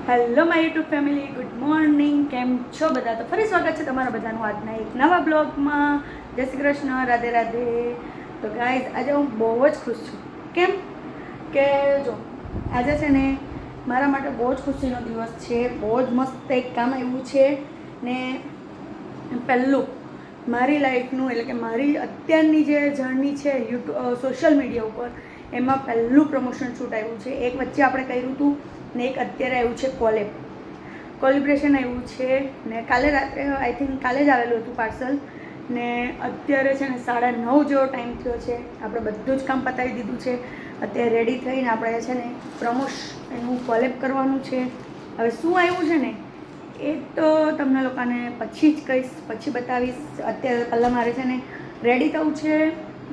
Hello my YouTube family, good morning. કેમ છો બધા? તો ફરી સ્વાગત છે તમારા બધાનું આજના એક નવા બ્લોગમાં. જય શ્રી કૃષ્ણ, રાધે રાધે. તો ગાઈઝ, આજે હું બહુ જ ખુશ છું. કેમ કે જો આજે છે ને મારા માટે બહુ જ ખુશીનો દિવસ છે. બહુ જ મસ્ત એક કામ આવ્યું છે ને પહેલું મારી લાઈફનું એટલે કે મારી અત્યારની જે જર્ની છે યુટ્યુબ સોશિયલ મીડિયા ઉપર, એમાં પહેલું પ્રમોશન શૂટ આવ્યું છે. એક વચ્ચે આપણે કર્યું હતું ને એક અત્યારે આવ્યું છે કોલિબ્રેશન આવ્યું છે ને કાલે રાત્રે આઈ થિંક કાલે જ આવેલું હતું પાર્સલ ને અત્યારે છે ને 9:30 જેવો ટાઈમ થયો છે. આપણે બધું જ કામ પતાવી દીધું છે. અત્યારે રેડી થઈને આપણે છે ને એનું કોલેબ કરવાનું છે. હવે શું આવ્યું છે ને એ તો તમને લોકોને પછી જ કહીશ, પછી બતાવીશ. અત્યારે પહેલાં મારે છે ને રેડી થવું છે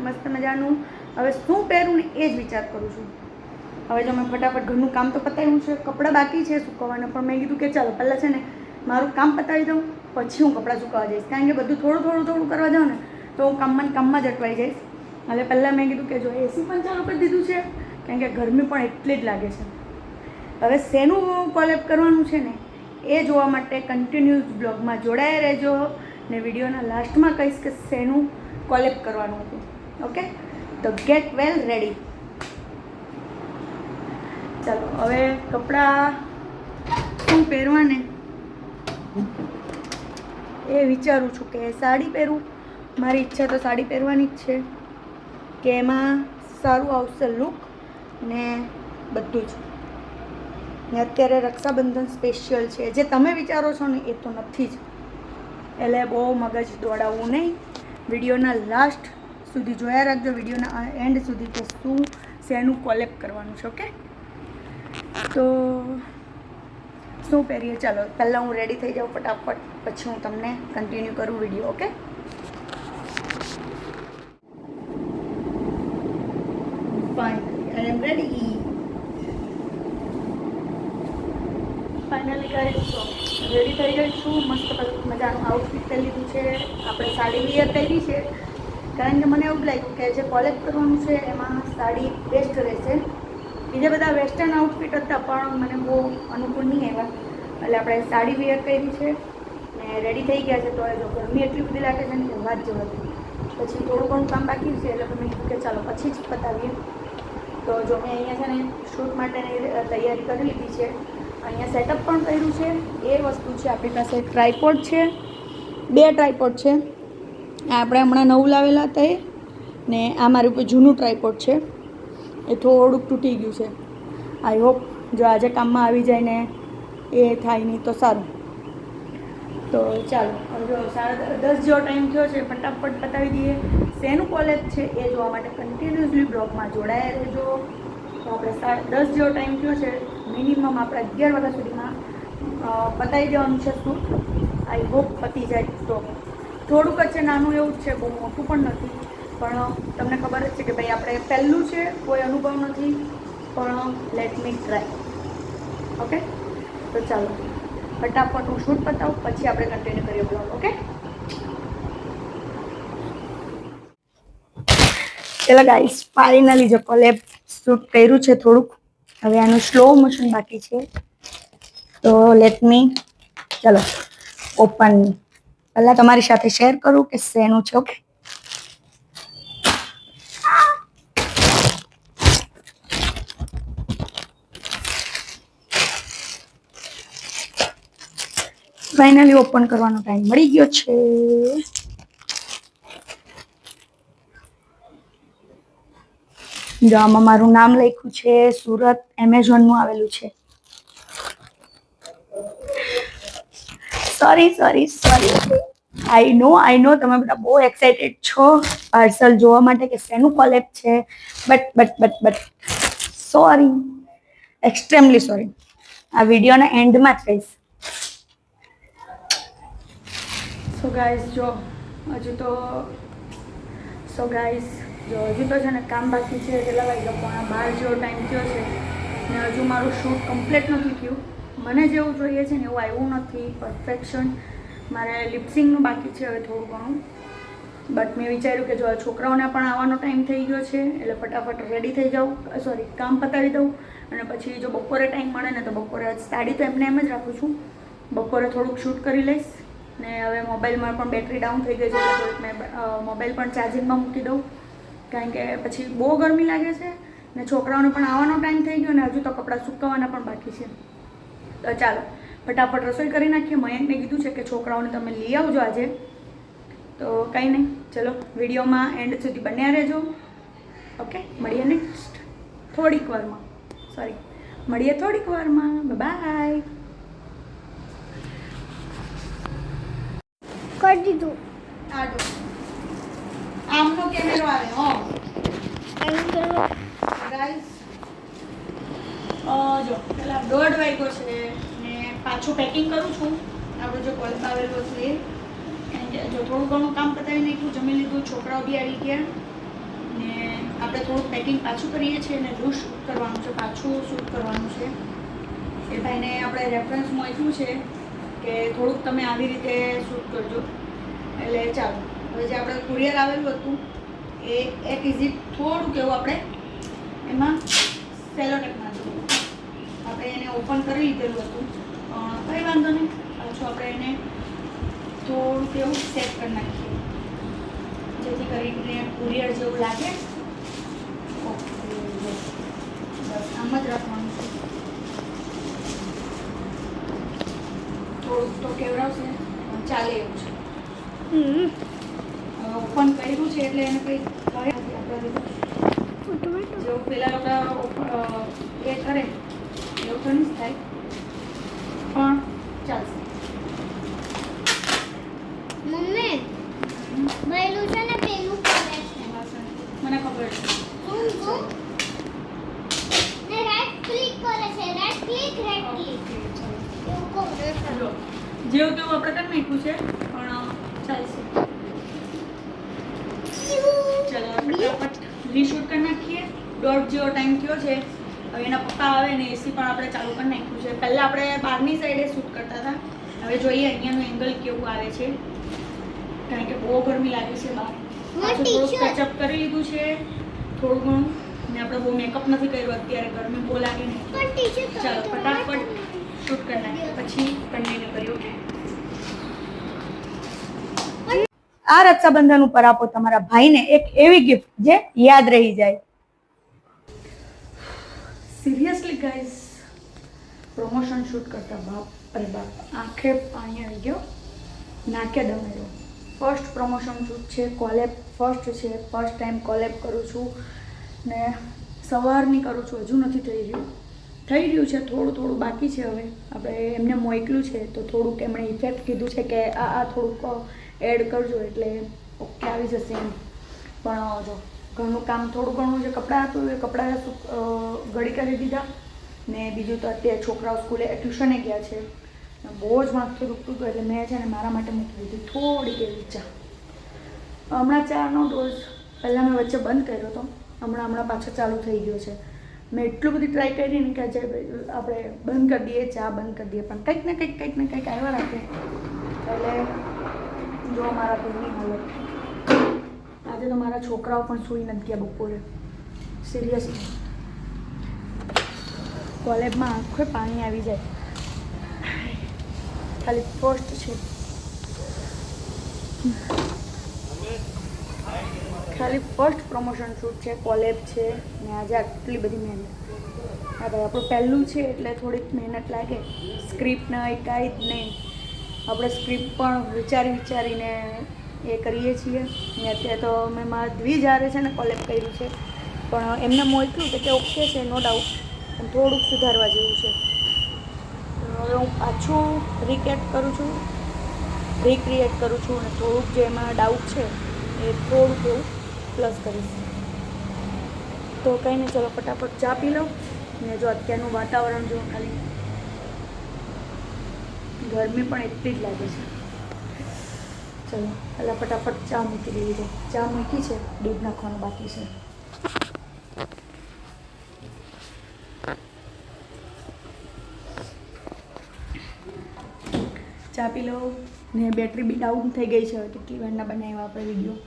મસ્ત મજાનું. હવે શું પહેરું ને એ જ વિચાર કરું છું. હવે જો મેં ફટાફટ ઘરનું કામ તો પતાવ્યું છે, કપડાં બાકી છે સુકવવાના, પણ મેં કીધું કે ચાલો પહેલાં છે ને મારું કામ પતાવી દઉં, પછી હું કપડાં સુકવવા જઈશ. કારણ કે બધું થોડું કરવા જાઉં ને તો હું કામમાં જ અટવાઈ જઈશ. એટલે પહેલાં મેં કીધું કે જો એસી પણ ચાલુ કરી દીધું છે, કારણ કે ગરમી પણ એટલી જ લાગે છે. હવે શેનું કોલેબ કરવાનું છે ને એ જોવા માટે કન્ટિન્યુઅસ બ્લોગમાં જોડાયા રહેજો ને વિડીયોના લાસ્ટમાં કહીશ કે શેનું કોલેબ કરવાનું હતું. ઓકે, તો ગેટ વેલ રેડી. ચાલો હવે કપડાં શું પહેરવાને એ વિચારું છું કે સાડી પહેરું. મારી ઈચ્છા તો સાડી પહેરવાની જ છે કે એમાં સારું આવશે લુક ને બધું જ. ને અત્યારે રક્ષાબંધન સ્પેશિયલ છે. જે તમે વિચારો છો ને એ તો નથી જ, એટલે બહુ મગજ દોડાવવું નહીં. વિડીયોના લાસ્ટ સુધી જોયા રાખજો, વિડીયોના એન્ડ સુધી કે શું શેનું કોલેબ કરવાનું છે. ઓકે, તો શું પહેરીએ? ચાલો પહેલાં હું રેડી થઈ જાઉં ફટાફટ, પછી હું તમને કન્ટિન્યુ કરું વિડીયો. ઓકે, ફાઇનલી આઈ એમ રેડી. ફાઇનલી ગાઈસ રેડી થઈ ગઈ છું. મસ્ત મજાનું આઉટફિટ પહેરી લીધું છે. આપણે સાડી વિયર પહેરી છે, કારણ કે મને એવું લાગ્યું કે જે કોલેબ કરવાનું છે એમાં સાડી બેસ્ટ રહેશે. બીજા બધા વેસ્ટર્ન આઉટફિટ હતા પણ મને બહુ અનુકૂળ નહીં આવ્યા, એટલે આપણે સાડી વિયર પહેરી છે ને રેડી થઈ ગયા છે. તો જો ગરમી એટલી બધી લાગે છે ને કે વાત જવા દે. પછી થોડું ઘણું કામ બાકી છે એટલે મેં કીધું કે ચાલો પછી જ પતાવીએ. તો જો મેં અહીંયા છે ને શૂટ માટેની તૈયારી કરી લીધી છે. અહીંયા સેટઅપ પણ કર્યું છે. એ વસ્તુ છે આપણી પાસે ટ્રાયપોડ છે, 2 ટ્રાયપોડ છે. આપણે હમણાં નવું લાવેલા હતા એ, ને આ મારી ઉપર જૂનું ટ્રાયપોડ છે. એ થોડુંક તૂટી ગયું છે. આઈ હોપ જો આજે કામમાં આવી જાય ને એ થાય નહીં તો સારું. તો ચાલો જો 10:30 જેવો ટાઈમ થયો છે, ફટાફટ પતાવી દઈએ. શેનું કોલેજ છે એ જોવા માટે કન્ટિન્યુઅસલી બ્લોગમાં જોડાયા રહેજો. તો આપણે 10:30 જેવો ટાઈમ થયો છે. મિનિમમ આપણે 11 વાગ્યા સુધીમાં પતાવી દેવાનું છે શૂટ. આઈ હોપ પતી જાય. તો થોડુંક જ છે, નાનું એવું જ છે, બહુ મોટું પણ નથી. પણ તમને ખબર જ છે કે ભાઈ આપણે પહેલું છે, કોઈ અનુભવ નથી, પણ લેટ મી ટ્રાય. ઓકે, તો ચાલો ફટાફટ હું શૂટ પતાવું, પછી આપણે કન્ટિન્યુ કરીએ બ્લોગ. ઓકે, ચલો ગાઈસ, ફાઇનલી જો કોલેબ શૂટ કર્યું છે થોડુંક. હવે આનું સ્લો મોશન બાકી છે. તો લેટ મી ચલો ઓપન. પહેલાં તમારી સાથે શેર કરું કે શેનું છે. ઓકે, ફાઇનલી ઓપન કરવાનો ટાઈમ મળી ગયો છે. જો આમાં મારું નામ લખ્યું છે, સુરત એમેઝોનનું આવેલું છે. સોરી આઈ નો તમે બધા બહુ એક્સાઇટેડ છો પાર્સલ જોવા માટે કે શેનું કોલેબ છે. But sorry, extremely sorry. આ વિડીયોના એન્ડમાં જ કહીશ. સો ગાઈસ જો હજુ તો છે ને કામ બાકી છે. કેટલા વાગ્યા? 12 જેવો ટાઈમ થયો છે ને હજુ મારું શૂટ કમ્પ્લીટ નથી થયું. મને જેવું જોઈએ છે ને એવું આવ્યું નથી પરફેક્શન. મારે લિપસિંગનું બાકી છે હવે થોડું ઘણું. બટ મેં વિચાર્યું કે જો છોકરાઓને પણ આવવાનો ટાઈમ થઈ ગયો છે એટલે ફટાફટ રેડી થઈ જાઉં, કામ પતાવી દઉં, અને પછી જો બપોરે ટાઈમ મળે ને તો બપોરે સાડી તો એમને એમ જ રાખું છું, બપોરે થોડુંક શૂટ કરી લઈશ. ને હવે મોબાઈલમાં પણ બેટરી ડાઉન થઈ ગઈ છે એટલે થોડીક મેં મોબાઈલ પણ ચાર્જિંગમાં મૂકી દઉં, કારણ કે પછી બહુ ગરમી લાગે છે ને છોકરાઓને પણ આવવાનો ટાઈમ થઈ ગયો ને હજુ તો કપડાં સૂકવવાના પણ બાકી છે. તો ચાલો ફટાફટ રસોઈ કરી નાખીએ. મયંકને કીધું છે કે છોકરાઓને તમે લઈ આવજો આજે, તો કંઈ નહીં, ચલો વિડીયોમાં એન્ડ સુધી બન્યા રહેજો. ઓકે, મળીએ નેક્સ્ટ થોડીક વારમાં, મળીએ થોડીક વારમાં. બાય. કરી દીધું. આમનો કેમેરો આવે. ગાઈસ જો પેલા 1:30 વાગ્યો છે ને પાછું પેકિંગ કરું છું. આપણું જે કોલેજ આવેલું હતું એ, કારણ કે જો થોડું ઘણું કામ પતાવી નાખ્યું, જમી લીધું, છોકરાઓ બી આવી ગયા ને આપણે થોડુંક પેકિંગ પાછું કરીએ છીએ અને જો શૂટ કરવાનું છે, પાછું શૂટ કરવાનું છે. એ ભાઈને આપણે રેફરન્સ મોકલ્યું છે કે થોડુંક તમે આવી રીતે શૂટ કરજો. એટલે ચાલો હવે જે આપણે કુરિયર આવેલું હતું એ એક ઇઝી થોડુંક એવું આપણે એમાં સેલોટેપ નાખ્યું. આપણે એને ઓપન કરી લીધેલું હતું પણ કંઈ વાંધો નહીં, પાછું આપણે એને થોડુંક એવું સેટ કરી નાખીએ જેથી કરીને કુરિયર જેવું લાગે. ઓકે, બસ આમ જ રાખવાનું છે. થોડુંક તો કેવડાવશે પણ ચાલે એવું છે. ઓપન કર્યું છે એટલે એને કંઈ થાય નથી. આપણે જેવું પેલા લોકો એ કરે એવું તો નહીં જ થાય પણ ચાલશે. મમ્મી બૈલું છે ને પેલું કરે છે. મને ખબર છે. ને રાઈટ ક્લિક કરે છે. રાઈટ ક્લિક એવું કરે છે. જો જેવું તેવું આપણે કરી નાખ્યું છે પણ ચાલશે. ચલો ફટાફટ રીશૂટ કરી નાખીએ. 1:30 જેવો ટાઈમ થયો છે. હવે એના પપ્પા આવે ને એસી પણ આપણે ચાલુ કરી નાખ્યું છે. પહેલાં આપણે બહારની સાઈડે શૂટ કરતા હતા, હવે જોઈએ અહીંયાનું એંગલ કેવું આવે છે, કારણ કે બહુ ગરમી લાગે છે બહાર. થોડુંક ટચઅપ કરી લીધું છે થોડું ઘણું, ને આપણે બહુ મેકઅપ નથી કર્યો અત્યારે, ગરમી બહુ લાગે ને. ચાલો ફટાફટ શૂટ કરી નાખીએ પછી કન્ટિન્યુ કર્યું. આ રક્ષાબંધન ઉપર આપો તમારા ભાઈને એક એવી ગિફ્ટ જે યાદ રહી જાય. સિરિયસલી ગાઈસ, પ્રમોશન શૂટ કરતા બાપ અરે બાપ આંખે પાણી આવી ગયો, નાકે દમ આવ્યો. ફર્સ્ટ પ્રમોશન શૂટ છે, કોલેબ ફર્સ્ટ છે, ફર્સ્ટ ટાઈમ કોલેબ કરું છું ને સવારની કરું છું. હજુ નથી થઈ રહ્યું છે, થોડું બાકી છે. હવે આપણે એમને મોકલ્યું છે તો થોડુંક એમણે ઇફેક્ટ કીધું છે કે આ થોડુંક એડ કરજો એટલે ઓકે આવી જશે એમ. પણ જો ઘરનું કામ થોડું ઘણું જે કપડાં હતું એ કપડાં ઘડી કરી દીધા ને બીજું તો અત્યારે છોકરાઓ સ્કૂલે ટ્યુશને ગયા છે, બહુ જ માથું દુખતું હતું એટલે મેં છે ને મારા માટે મૂકી દીધી થોડીક એવી ચા. હમણાં ચાનો ડોઝ પહેલાં મેં વચ્ચે બંધ કર્યો હતો, હમણાં પાછો ચાલુ થઈ ગયો છે. મેં એટલું બધી ટ્રાય કરી ને કે આજે આપણે બંધ કરી દઈએ, ચા બંધ કરી દઈએ, પણ કંઈક ને કંઈક આવ્યા રાખે. એટલે જો મારા ઘરની હાલત, આજે તો મારા છોકરાઓ પણ સૂઈ નથી ગયા બપોરે. સિરિયસલી કોલેજમાં આંખે પાણી આવી જાય. ખાલી ફર્સ્ટ છે, ખાલી ફર્સ્ટ પ્રમોશન શૂટ છે, કોલેબ છે ને આજે આટલી બધી મહેનત. હા ભાઈ આપણું પહેલું છે એટલે થોડીક મહેનત લાગે. સ્ક્રિપ્ટ નહીં કાંઈ જ નહીં, આપણે સ્ક્રિપ્ટ પણ વિચારીને એ કરીએ છીએ. ને અત્યારે તો મેં મારા દ્વિજારે છે ને કોલેબ કર્યું છે, પણ એમને મોકલ્યું કે ઓકે છે નો ડાઉટ, પણ થોડુંક સુધારવા જેવું છે. હવે હું પાછું રિક્રિએટ કરું છું અને થોડુંક જે એમાં ડાઉટ છે એ થોડુંક એવું પ્લસ કરીશ. તો કંઈ નહીં, ચલો ફટાફટ ચા પી લઉં. ને જો અત્યારનું વાતાવરણ જો ખાલી ગરમી પણ એટલી જ લાગે છે. ચલો પહેલાં ફટાફટ ચા મૂકી દેવી છે. ચા મૂકી છે, દૂધ નાખવાનું બાકી છે. ચા પી લો ને બેટરી બી ડાઉન થઈ ગઈ છે. હવે કેટલી વારના બનાવ્યા આપણે વિડીયો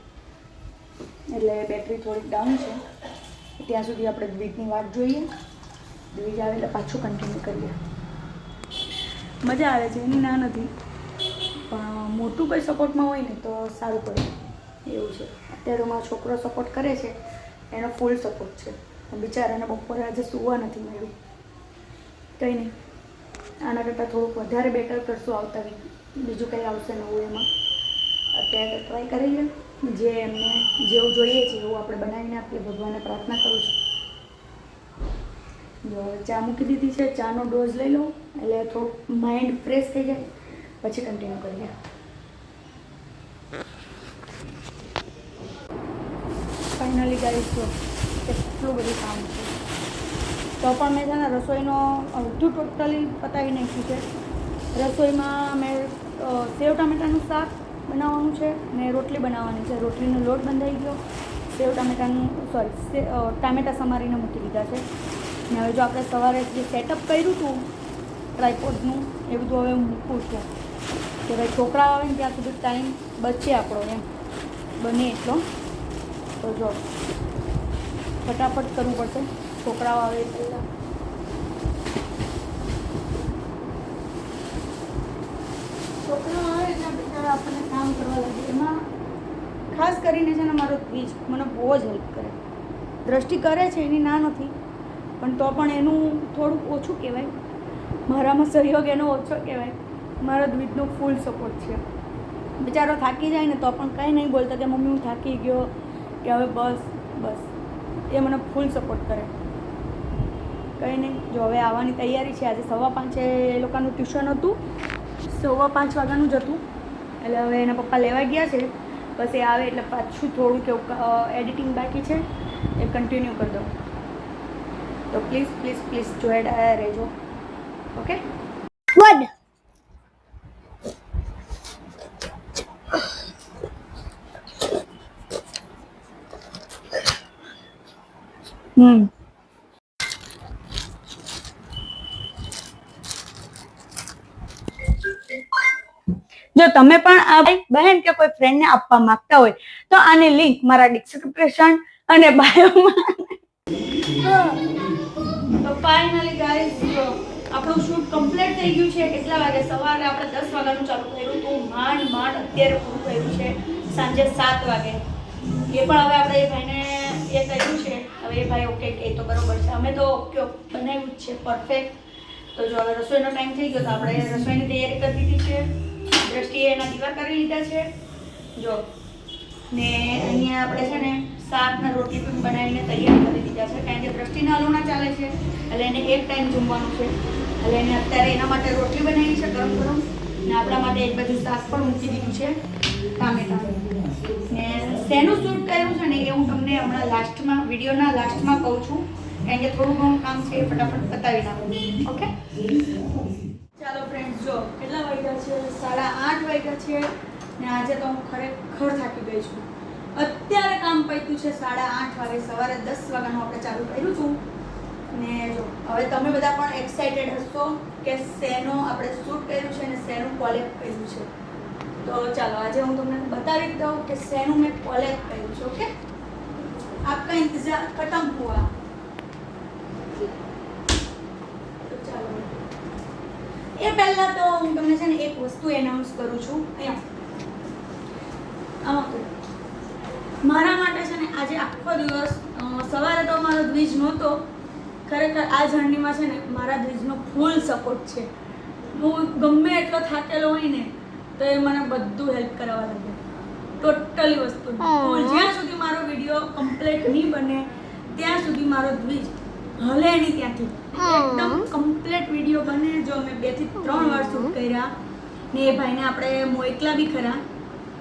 એટલે બેટરી થોડીક ડાઉન છે. ત્યાં સુધી આપણે દ્વિતની વાત જોઈએ. દ્વિજ આવે એટલે પાછું કન્ટિન્યુ કરીએ. મજા આવે છે એની ના નથી, પણ મોટું કોઈ સપોર્ટમાં હોય ને તો સારું પડે એવું છે. અત્યારે મારો છોકરો સપોર્ટ કરે છે, એનો ફૂલ સપોર્ટ છે. બિચારાને બપોરે આજે સૂવા નથી મળ્યું. કંઈ નહીં, આના કરતાં થોડુંક વધારે બેટર કરશું આવતા વીક. બીજું કંઈ આવશે નવું એમાં. અત્યારે ટ્રાય કરીએ, જે એમને જેવું જોઈએ છે એવું આપણે બનાવીને આપીએ. ભગવાનને પ્રાર્થના કરું છું. જો ચા મૂકી દીધી છે, ચાનો ડોઝ લઈ લઉં એટલે થોડુંક માઇન્ડ ફ્રેશ થઈ જાય, પછી કન્ટિન્યુ કરીએ. ફાઇનલી ગાઈસ જો કેટલું બધું કામ છે, તો પણ મેં છે ને રસોઈનો અડધું ટોટલી પતાવી નાખ્યું છે. રસોઈમાં મેં સેવ ટામેટાનું શાક બનાવવાનું છે ને રોટલી બનાવવાની છે. રોટલીનો લોટ બંધાઈ ગયો, સેવ ટામેટાનું ટામેટા સમારીને મૂકી દીધા છે. ને હવે જો આપણે સવારે જે સેટઅપ કર્યું હતું ટ્રાયપોડનું એ બધું હવે મૂકવું છે કે ભાઈ છોકરા આવે ને ત્યાં સુધી ટાઈમ બચે આપણો એમ બને એટલો. તો જો ફટાફટ કરવું પડશે છોકરાઓ આવે પહેલાં. છોકરાઓ આવે ત્યાં બિચારા આપણને કામ કરવા લાગે. એમાં ખાસ કરીને છે ને મારો દ્વિજ મને બહુ જ હેલ્પ કરે. દ્રષ્ટિ કરે છે એની ના નથી, પણ તો પણ એનું થોડુંક ઓછું કહેવાય. મારામાં સહયોગ એનો ઓછો કહેવાય. મારા દ્વિજનો ફૂલ સપોર્ટ છે. બિચારો થાકી જાય ને તો પણ કંઈ નહીં બોલતા કે મમ્મી હું થાકી ગયો કે હવે બસ. એ મને ફૂલ સપોર્ટ કરે. કંઈ નહીં, જો હવે આવવાની તૈયારી છે. આજે 5:15 એ લોકોનું ટ્યુશન હતું, 5:15 વાગ્યાનું જ હતું. એટલે હવે એના પપ્પા લેવા ગયા છે. બસ એ આવે એટલે પાછું થોડુંક એવું એડિટિંગ બાકી છે એ કન્ટિન્યુ કરી દઉં. તો પ્લીઝ જોઈન્ટ રહેજો. Okay good. જો તમે પણ આ ભાઈ બહેન કે કોઈ ફ્રેન્ડને આપવા માંગતા હોય તો આની લિંક મારા ડિસ્ક્રિપ્શન અને બાયોમાં. તો ફાઇનલી ગાઈસ આપણું શૂટ કમ્પ્લીટ થઈ ગયું છે. કેટલા વાગે? સવારે આપણે 10 વાગ્યાનું ચાલુ કર્યું તો માંડ અત્યારે પૂરું થયું છે સાંજે 7 વાગે. એ પણ હવે આપણે એ ભાઈને એ કર્યું છે. હવે એ ભાઈ ઓકે કે તો બરોબર છે. અમે તો ઓકે બનાવ્યું જ છે પરફેક્ટ. તો જો હવે રસોઈનો ટાઈમ થઈ ગયો તો આપણે રસોઈની તૈયારી કરી દીધી છે. દ્રષ્ટિએ એના દીવા કરી લીધા છે. જો ને અહીંયા આપણે છે ને શાકના રોટલી પણ બનાવીને તૈયાર કરી દીધા છે. કારણ કે દ્રષ્ટિના હલવણા ચાલે છે એટલે એને એક ટાઈમ જમવાનું છે. એટલે એને અત્યારે એના માટે રોટલી બનાવી છે ગરમ ગરમ, ને આપણા માટે એક બાજુ શાક પણ મૂકી દીધું છે ટામેટાનું. ને શેનું શૂટ કર્યું છે ને એ હું તમને હમણાં લાસ્ટમાં વિડીયોના લાસ્ટમાં કહું છું, કારણ કે થોડું ઘણું કામ છે એ ફટાફટ પતાવી નાખું. ઓકે ચાલો ફ્રેન્ડ્સ, જો કેટલા વાગ્યા છે? 8:30 વાગ્યા છે. ને આજે તો હું ખરેખર થાકી ગઈ છું. અત્યારે કામ પત્યું છે 8:30 વાગે. સવારે 10 વાગ્યાનું આપણે ચાલુ કર્યું હતું. ને જો હવે તમે બધા પણ એક્સાઇટેડ હશો કે શેનો આપણે શૂટ કર્યું છે અને શેનું કોલેબ કર્યું છે. તો ચાલો આજે હું તમને બતાવી દઉં કે શેનું મેં કોલેબ કર્યું છે. ઓકે, આપકા ઇંતજાર ખતમ હુઆ. તો ચાલો એ પહેલાં તો હું તમને છે ને એક વસ્તુ એનાઉન્સ કરું છું. અહીંયા મારા માટે છે ને આજે આખો દિવસ સવારે તો મારો દ્વિજ નહોતો. ખરેખર આ જર્નીમાં છે ને મારા દ્વિજનો ફૂલ સપોર્ટ છે. હું ગમે એટલો થાકેલો હોય ને તો એ મને બધું હેલ્પ કરાવવા લાગે. ટોટલી વસ્તુ ફૂલ. જ્યાં સુધી મારો વિડીયો કમ્પ્લીટ નહીં બને ત્યાં સુધી મારો દ્વિજ હલે નહીં ત્યાંથી. એકદમ કમ્પ્લીટ વિડીયો બને. જો મેં 2 થી 3 વાર શૂટ કર્યા ને એ ભાઈને આપણે મોકલા બી ખરા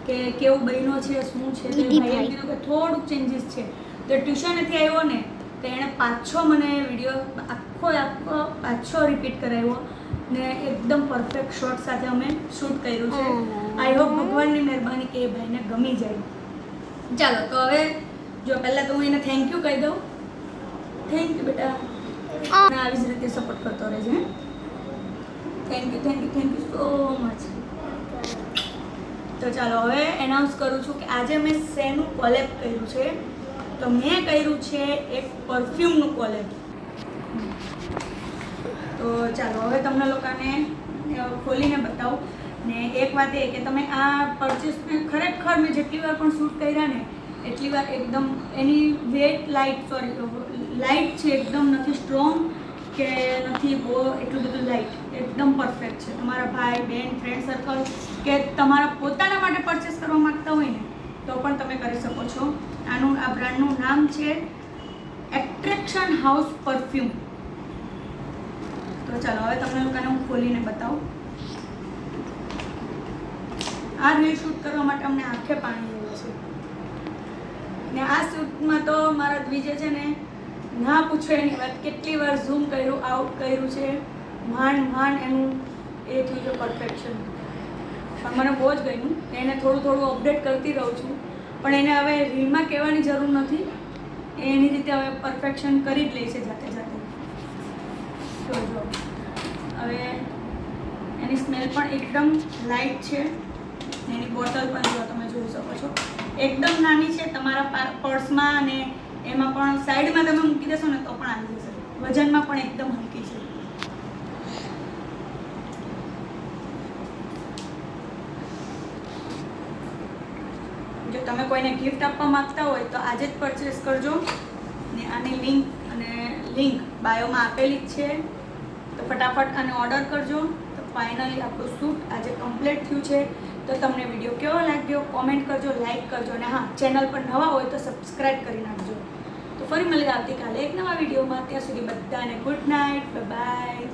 કે કેવું બહેનો છે શું છે. તો ભાઈએ કીધું કે થોડુંક ચેન્જીસ છે. તો ટ્યુશનેથી આવ્યો ને તો એણે પાછો મને વિડીયો આખો રિપીટ કરાવ્યો ને એકદમ પરફેક્ટ શોટ સાથે અમે શૂટ કર્યું છે. આઈ હોપ ભગવાનની મહેરબાની કે એ ભાઈને ગમી જાય. ચાલો તો હવે જો પહેલાં તો હું એને થેન્ક યુ કહી દઉં. થેન્ક યુ બેટા, આવી જ રીતે સપોર્ટ કરતો રહેજે. Thank you so much. તો ચાલો હવે એનાઉન્સ કરું છું કે આજે મેં શેનું કોલેબ કર્યું છે. તો મેં કર્યું છે એક પરફ્યુમનું કોલેબ. તો ચાલો હવે તમને લોકોને ખોલીને બતાવું. ને એક વાત એ કે તમે આ પરચેસને ખરેખર મેં જેટલી વાર પણ શૂટ કર્યા ને એટલી વાર એકદમ એની વેટ લાઇટ છે, એકદમ નથી સ્ટ્રોંગ કે નથી બહુ એટલું બધું લાઇટ, એકદમ પરફેક્ટ છે. તમારા ભાઈ બહેન ફ્રેન્ડ સર્કલ કે તમારા પોતાના માટે પરચેસ કરવા માગતા હોય ને તો પણ તમે કરી શકો છો. આ બ્રાન્ડનું નામ છે એટ્રેક્શન હાઉસ પરફ્યુમ. તો ચાલો હવે તમને લોકોને હું ખોલીને બતાવું. આ રીલ શૂટ કરવા માટે અમને આંખે પાણી આવ્યું છે ને આ શૂટમાં તો મારા દ્વિજે છે ને ના પૂછો એની વાત, કેટલી વાર ઝૂમ કર્યું, આઉટ કર્યું છે, માંડ એનું એ થયું છે પરફેક્શન. પણ મને બહુ જ ગમ્યું. એને થોડું અપડેટ કરતી રહું છું, પણ એને હવે રીલમાં કહેવાની જરૂર નથી. એની રીતે હવે પરફેક્શન કરી જ લે છે જાતે. તો જો હવે એની સ્મેલ પણ એકદમ લાઇટ છે. એની બોટલ પણ જો તમે જોઈ શકો છો, એકદમ નાની છે. તમારા પર્સમાં અને એમાં પણ સાઈડમાં તમે મૂકી દેશો ને તો પણ આવી જશે. વજનમાં પણ એકદમ હલકી છે. જો તમે કોઈને ગિફ્ટ આપવા માંગતા હોય તો આજે જ પરચેસ કરજો. ને આની લિંક બાયોમાં આપેલી જ છે. તો ફટાફટ આને ઓર્ડર કરજો. તો ફાઇનલી આપણું શૂટ આજે કમ્પ્લીટ થયું છે. તો તમને વિડીયો કેવો લાગ્યો કોમેન્ટ કરજો, લાઈક કરજો અને હા, ચેનલ પર નવા હોય તો સબસ્ક્રાઈબ કરી નાખજો. તો ફરી મળીએ આવતીકાલે એક નવા વિડીયોમાં. ત્યાં સુધી બધાને ગુડ નાઇટ, બાય.